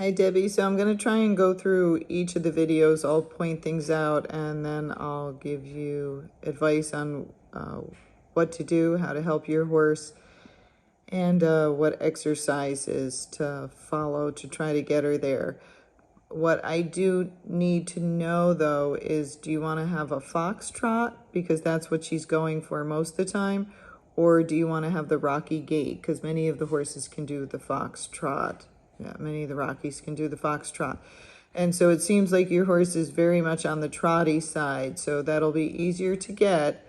Hi Debbie, so I'm going to try and go through each of the videos. I'll point things out and then I'll give you advice on what to do, how to help your horse, and what exercises to follow to try to get her there. What I do need to know though is, do you want to have a foxtrot because that's what she's going for most of the time, or do you want to have the rocky gait? Because many of the horses can do the foxtrot. Yeah, many of the Rockies can do the foxtrot. And so it seems like your horse is very much on the trotty side, so that'll be easier to get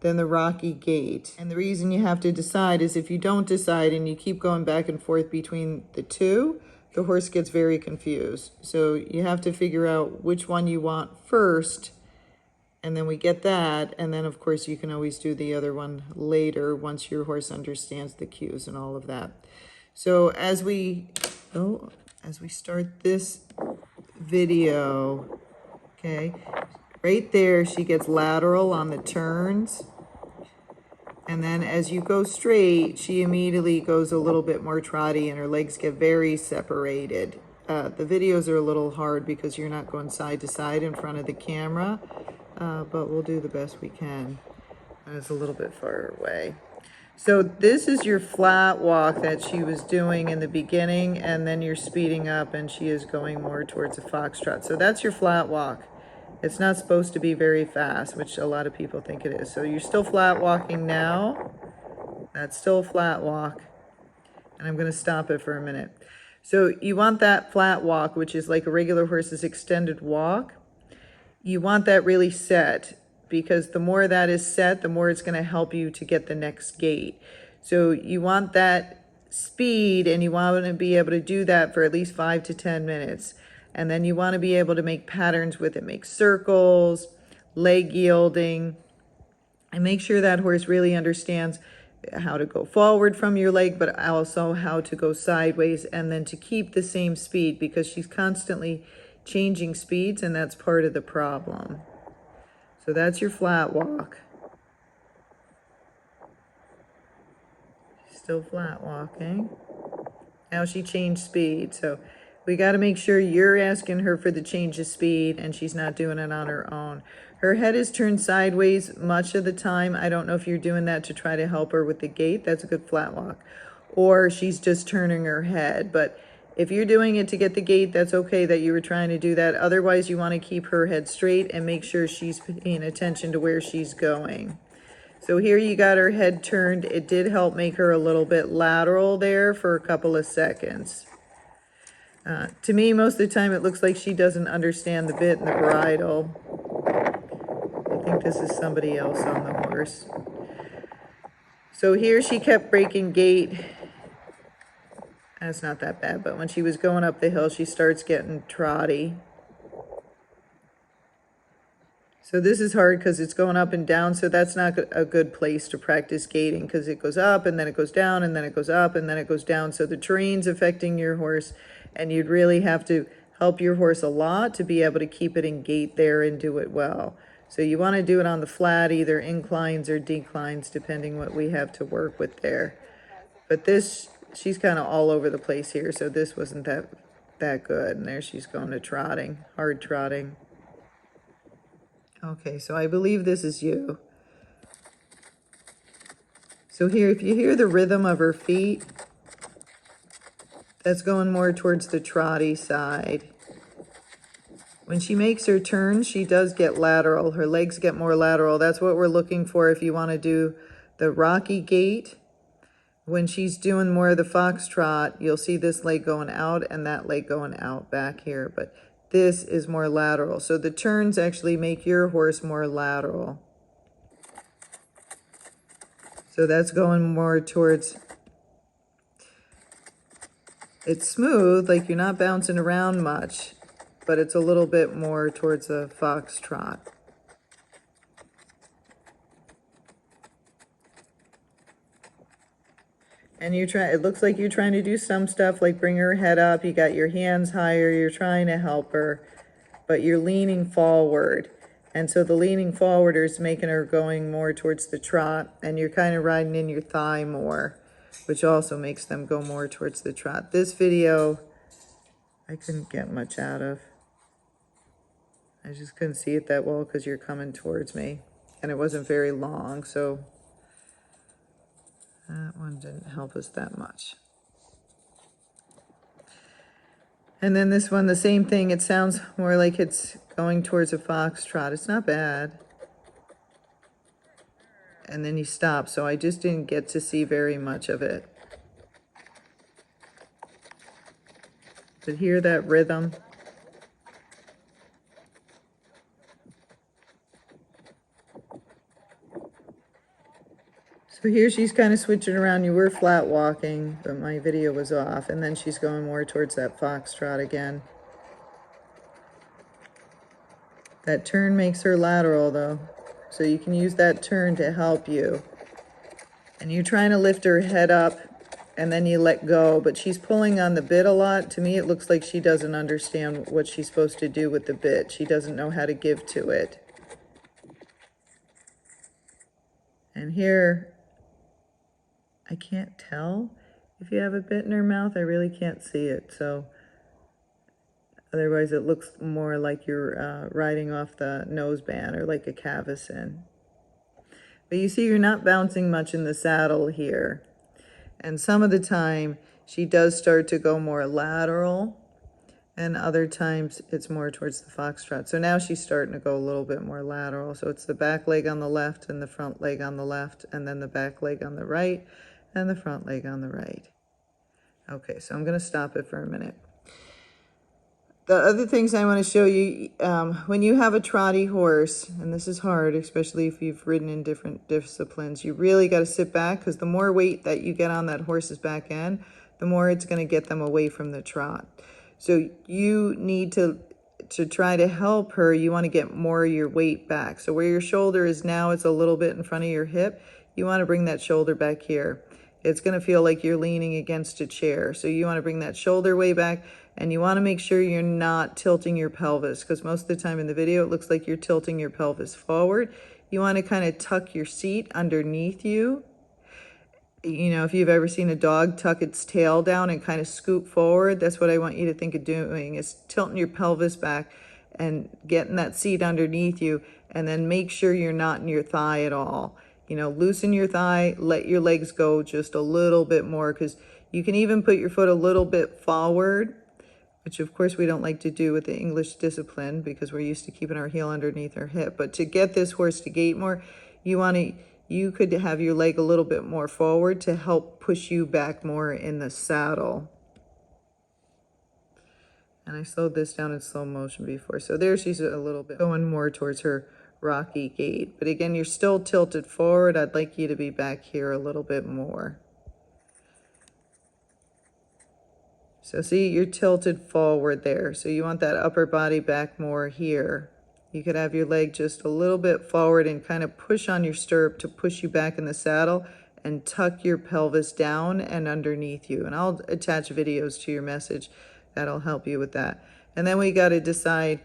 than the rocky gait. And the reason you have to decide is if you don't decide and you keep going back and forth between the two, the horse gets very confused. So you have to figure out which one you want first, and then we get that, and then of course you can always do the other one later once your horse understands the cues and all of that. So as we start this video, okay, right there she gets lateral on the turns, and then as you go straight she immediately goes a little bit more trotty and her legs get very separated. The videos are a little hard because you're not going side to side in front of the camera, but we'll do the best we can. And it's a little bit far away. So this is your flat walk that she was doing in the beginning, and then you're speeding up and she is going more towards a foxtrot. So that's your flat walk. It's not supposed to be very fast, which a lot of people think it is. So you're still flat walking now. That's still a flat walk. And I'm going to stop it for a minute. So you want that flat walk, which is like a regular horse's extended walk. You want that really set, because the more that is set, the more it's going to help you to get the next gait. So you want that speed, and you want to be able to do that for at least 5 to 10 minutes. And then you want to be able to make patterns with it, make circles, leg yielding, and make sure that horse really understands how to go forward from your leg, but also how to go sideways, and then to keep the same speed, because she's constantly changing speeds, and that's part of the problem. So that's your flat walk. Still flat walking. Now she changed speed. So we got to make sure you're asking her for the change of speed and she's not doing it on her own. Her head is turned sideways much of the time. I don't know if you're doing that to try to help her with the gait. That's a good flat walk. Or she's just turning her head. But if you're doing it to get the gait, that's okay that you were trying to do that. Otherwise, you want to keep her head straight and make sure she's paying attention to where she's going. So here you got her head turned. It did help make her a little bit lateral there for a couple of seconds. To me, most of the time, it looks like she doesn't understand the bit and the bridle. I think this is somebody else on the horse. So here she kept breaking gait. That's not that bad, but when she was going up the hill, she starts getting trotty. So this is hard because it's going up and down, so that's not a good place to practice gaiting, because it goes up and then it goes down and then it goes up and then it goes down. So the terrain's affecting your horse, and you'd really have to help your horse a lot to be able to keep it in gait there and do it well. So you want to do it on the flat, either inclines or declines, depending what we have to work with there. But this, she's kind of all over the place here, so this wasn't that good. And there she's going to trotting, hard trotting. Okay, so I believe this is you. So here, if you hear the rhythm of her feet, that's going more towards the trotty side. When she makes her turn, she does get lateral. Her legs get more lateral. That's what we're looking for if you want to do the rocky gait. When she's doing more of the foxtrot, you'll see this leg going out and that leg going out back here. But this is more lateral. So the turns actually make your horse more lateral. So that's going more towards, it's smooth, like you're not bouncing around much, but it's a little bit more towards a foxtrot. And you try, it looks like you're trying to do some stuff like bring her head up, you got your hands higher, you're trying to help her, but you're leaning forward. And so the leaning forward is making her going more towards the trot, and you're kind of riding in your thigh more, which also makes them go more towards the trot. This video I couldn't get much out of. I just couldn't see it that well because you're coming towards me. And it wasn't very long, so that one didn't help us that much. And then this one, the same thing. It sounds more like it's going towards a foxtrot. It's not bad. And then you stop, so I just didn't get to see very much of it. But hear that rhythm? So here she's kind of switching around. You were flat walking, but my video was off. And then she's going more towards that foxtrot again. That turn makes her lateral though. So you can use that turn to help you. And you're trying to lift her head up and then you let go, but she's pulling on the bit a lot. To me, it looks like she doesn't understand what she's supposed to do with the bit. She doesn't know how to give to it. And here, I can't tell if you have a bit in her mouth. I really can't see it. So otherwise it looks more like you're riding off the noseband or like a cavesson. But you see, you're not bouncing much in the saddle here. And some of the time, she does start to go more lateral, and other times it's more towards the foxtrot. So now she's starting to go a little bit more lateral. So it's the back leg on the left and the front leg on the left, and then the back leg on the right and the front leg on the right. Okay, so I'm going to stop it for a minute. The other things I want to show you, when you have a trotty horse, and this is hard, especially if you've ridden in different disciplines, you really got to sit back, because the more weight that you get on that horse's back end, the more it's going to get them away from the trot. So you need to try to help her, you want to get more of your weight back. So where your shoulder is now, it's a little bit in front of your hip. You want to bring that shoulder back here. It's going to feel like you're leaning against a chair. So you want to bring that shoulder way back, and you want to make sure you're not tilting your pelvis, because most of the time in the video, it looks like you're tilting your pelvis forward. You want to kind of tuck your seat underneath you. You know, if you've ever seen a dog tuck its tail down and kind of scoop forward, that's what I want you to think of doing, is tilting your pelvis back and getting that seat underneath you, and then make sure you're not in your thigh at all. You know, loosen your thigh, let your legs go just a little bit more, because you can even put your foot a little bit forward, which of course we don't like to do with the English discipline because we're used to keeping our heel underneath our hip. But to get this horse to gait more, you could have your leg a little bit more forward to help push you back more in the saddle. And I slowed this down in slow motion before. So there she's a little bit going more towards her rocky gait. But again, you're still tilted forward. I'd like you to be back here a little bit more. So see, you're tilted forward there. So you want that upper body back more here. You could have your leg just a little bit forward and kind of push on your stirrup to push you back in the saddle, and tuck your pelvis down and underneath you. And I'll attach videos to your message that'll help you with that. And then we got to decide,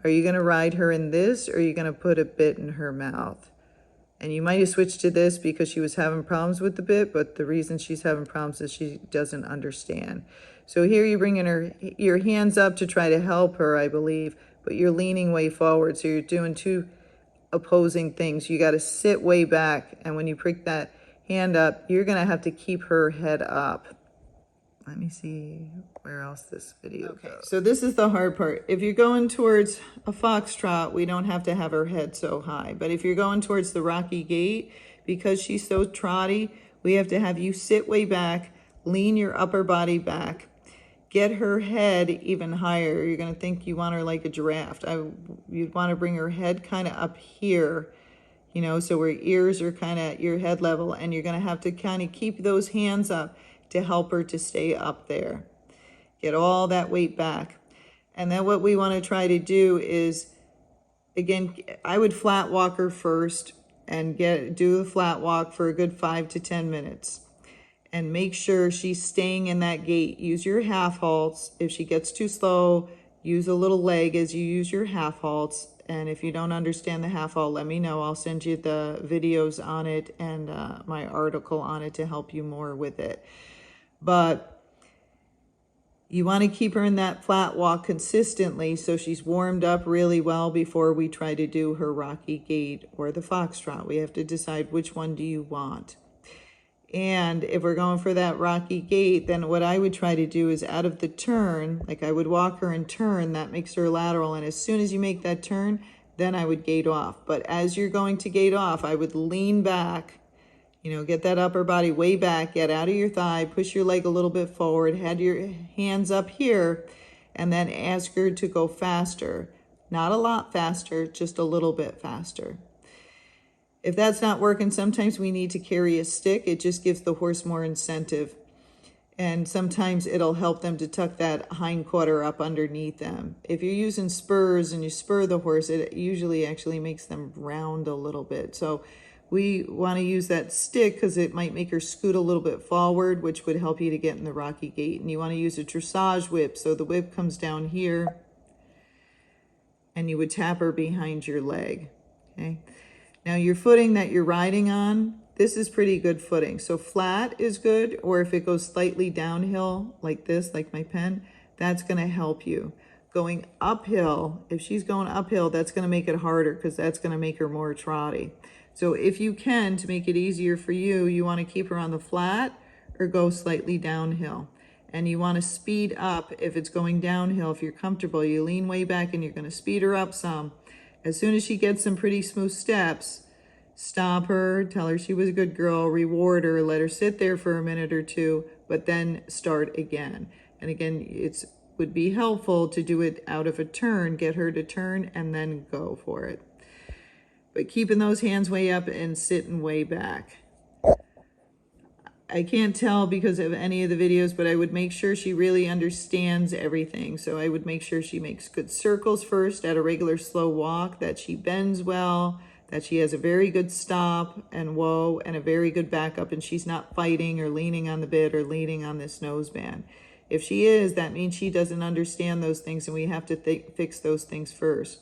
are you going to ride her in this, or are you going to put a bit in her mouth? And you might have switched to this because she was having problems with the bit, but the reason she's having problems is she doesn't understand. So here you're bringing your hands up to try to help her, I believe, but you're leaning way forward. So you're doing two opposing things. You got to sit way back, and when you prick that hand up, you're going to have to keep her head up. Let me see where else this video goes. So this is the hard part. If you're going towards a foxtrot, we don't have to have her head so high. But if you're going towards the rocky gait, because she's so trotty, we have to have you sit way back, lean your upper body back, get her head even higher. You're going to think you want her like a giraffe. You'd want to bring her head kind of up here, you know, so her ears are kind of at your head level, and you're going to have to kind of keep those hands up to help her to stay up there. Get all that weight back. And then what we want to try to do is, again, I would flat walk her first and do a flat walk for a good 5 to 10 minutes. And make sure she's staying in that gait. Use your half halts. If she gets too slow, use a little leg as you use your half halts. And if you don't understand the half halt, let me know. I'll send you the videos on it and my article on it to help you more with it. But You want to keep her in that flat walk consistently so she's warmed up really well before we try to do her rocky gait or the foxtrot. We have to decide which one do you want. And if we're going for that rocky gait, then what I would try to do is out of the turn, like I would walk her and turn, that makes her lateral. And as soon as you make that turn, then I would gait off. But as you're going to gait off, I would lean back, you know, get that upper body way back, get out of your thigh, push your leg a little bit forward, head your hands up here, and then ask her to go faster. Not a lot faster, just a little bit faster. If that's not working, sometimes we need to carry a stick. It just gives the horse more incentive. And sometimes it'll help them to tuck that hind quarter up underneath them. If you're using spurs and you spur the horse, it usually actually makes them round a little bit. So we want to use that stick because it might make her scoot a little bit forward, which would help you to get in the rocky gait. And you want to use a dressage whip. So the whip comes down here and you would tap her behind your leg, okay? Now your footing that you're riding on, this is pretty good footing. So flat is good, or if it goes slightly downhill like this, like my pen, that's gonna help you. Going uphill, if she's going uphill, that's gonna make it harder because that's gonna make her more trotty. So if you can, to make it easier for you, you wanna keep her on the flat or go slightly downhill. And you wanna speed up if it's going downhill. If you're comfortable, you lean way back and you're gonna speed her up some. As soon as she gets some pretty smooth steps, stop her, tell her she was a good girl, reward her, let her sit there for a minute or two, but then start again. And again, it would be helpful to do it out of a turn, get her to turn and then go for it. But keeping those hands way up and sitting way back. I can't tell because of any of the videos, but I would make sure she really understands everything. So I would make sure she makes good circles first at a regular slow walk, that she bends well, that she has a very good stop and whoa, and a very good backup, and she's not fighting or leaning on the bit or leaning on this noseband. If she is, that means she doesn't understand those things, and we have to fix those things first.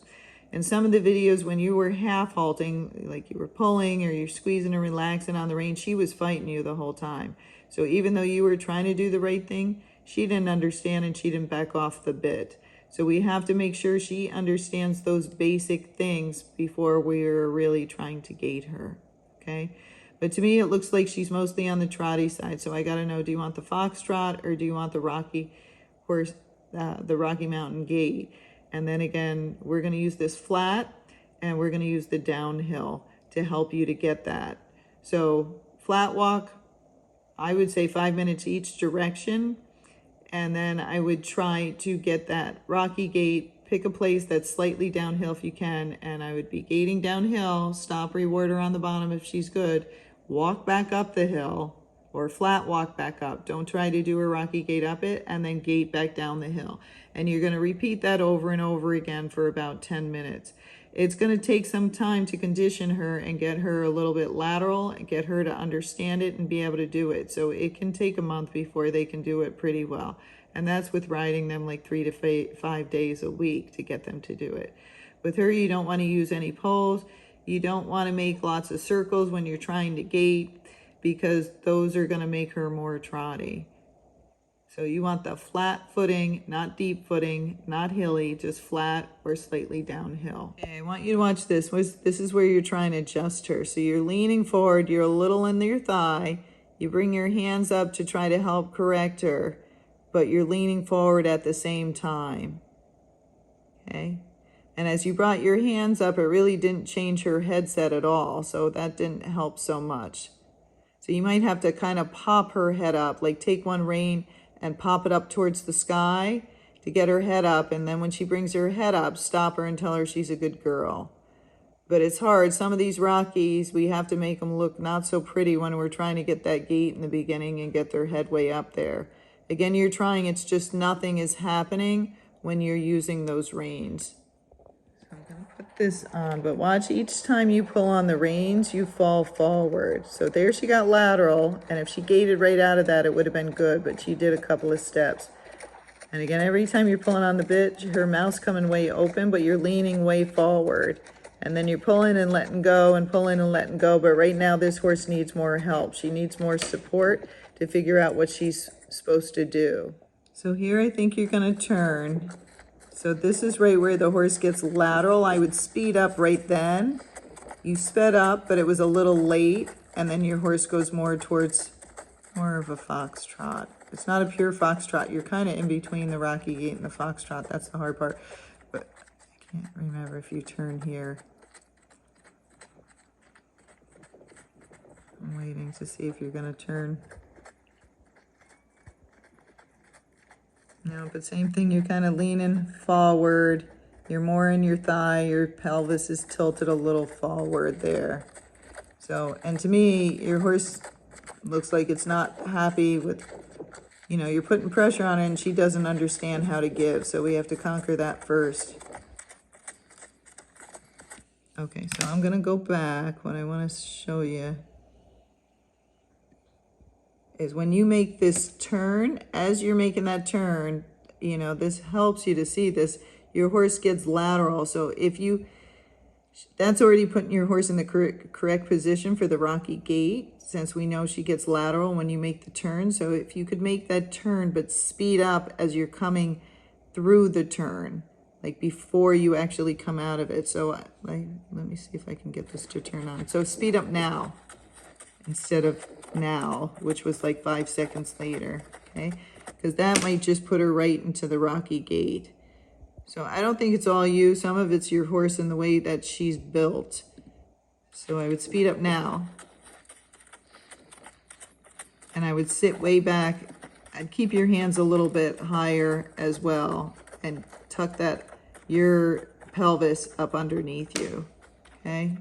In some of the videos, when you were half halting, like you were pulling or you're squeezing and relaxing on the rein, she was fighting you the whole time. So even though you were trying to do the right thing, she didn't understand and she didn't back off the bit. So we have to make sure she understands those basic things before we're really trying to gate her, okay? But to me, it looks like she's mostly on the trotty side. So I gotta know, do you want the foxtrot or do you want the Rocky horse, the Rocky Mountain gait? And then again, we're gonna use this flat and we're gonna use the downhill to help you to get that. So flat walk, I would say 5 minutes each direction. And then I would try to get that rocky gait, pick a place that's slightly downhill if you can. And I would be gating downhill, stop, reward her on the bottom if she's good, walk back up the hill, or flat walk back up. Don't try to do a rocky gait up it and then gait back down the hill. And you're gonna repeat that over and over again for about 10 minutes. It's gonna take some time to condition her and get her a little bit lateral and get her to understand it and be able to do it. So it can take a month before they can do it pretty well. And that's with riding them like 3 to 5 days a week to get them to do it. With her, you don't wanna use any poles. You don't wanna make lots of circles when you're trying to gait, because those are gonna make her more trotty. So you want the flat footing, not deep footing, not hilly, just flat or slightly downhill. Okay, I want you to watch this. This is where you're trying to adjust her. So you're leaning forward, you're a little in your thigh, you bring your hands up to try to help correct her, but you're leaning forward at the same time, okay? And as you brought your hands up, it really didn't change her headset at all, so that didn't help so much. So you might have to kind of pop her head up, like take one rein and pop it up towards the sky to get her head up. And then when she brings her head up, stop her and tell her she's a good girl. But it's hard. Some of these Rockies, we have to make them look not so pretty when we're trying to get that gait in the beginning and get their head way up there. Again, you're trying, it's just nothing is happening when you're using those reins. I'm gonna put this on, but watch, each time you pull on the reins, you fall forward. So there she got lateral, and if she gaited right out of that, it would have been good, but she did a couple of steps. And again, every time you're pulling on the bit, her mouth's coming way open, but you're leaning way forward. And then you're pulling and letting go and pulling and letting go. But right now, this horse needs more help. She needs more support to figure out what she's supposed to do. So here I think you're gonna turn. So this is right where the horse gets lateral. I would speed up right then. You sped up, but it was a little late, and then your horse goes more towards more of a foxtrot. It's not a pure foxtrot. You're kind of in between the Rocky Gait and the foxtrot. That's the hard part. But I can't remember if you turn here. I'm waiting to see if you're going to turn. No, but same thing. You're kind of leaning forward. You're more in your thigh. Your pelvis is tilted a little forward there. So, and to me, your horse looks like it's not happy with, you know, you're putting pressure on it and she doesn't understand how to give. So we have to conquer that first. Okay, so I'm going to go back. What I want to show you is when you make this turn, as you're making that turn, you know, this helps you to see this. Your horse gets lateral. So if you, that's already putting your horse in the correct position for the Rocky Gait, since we know she gets lateral when you make the turn. So if you could make that turn, but speed up as you're coming through the turn, like before you actually come out of it. So let me see if I can get this to turn on. So speed up now instead of now, which was like 5 seconds later, okay? Because that might just put her right into the Rocky Gait. So I don't think it's all you. Some of it's your horse and the way that she's built. So I would speed up now. And I would sit way back. I'd keep your hands a little bit higher as well. And tuck your pelvis up underneath you, okay?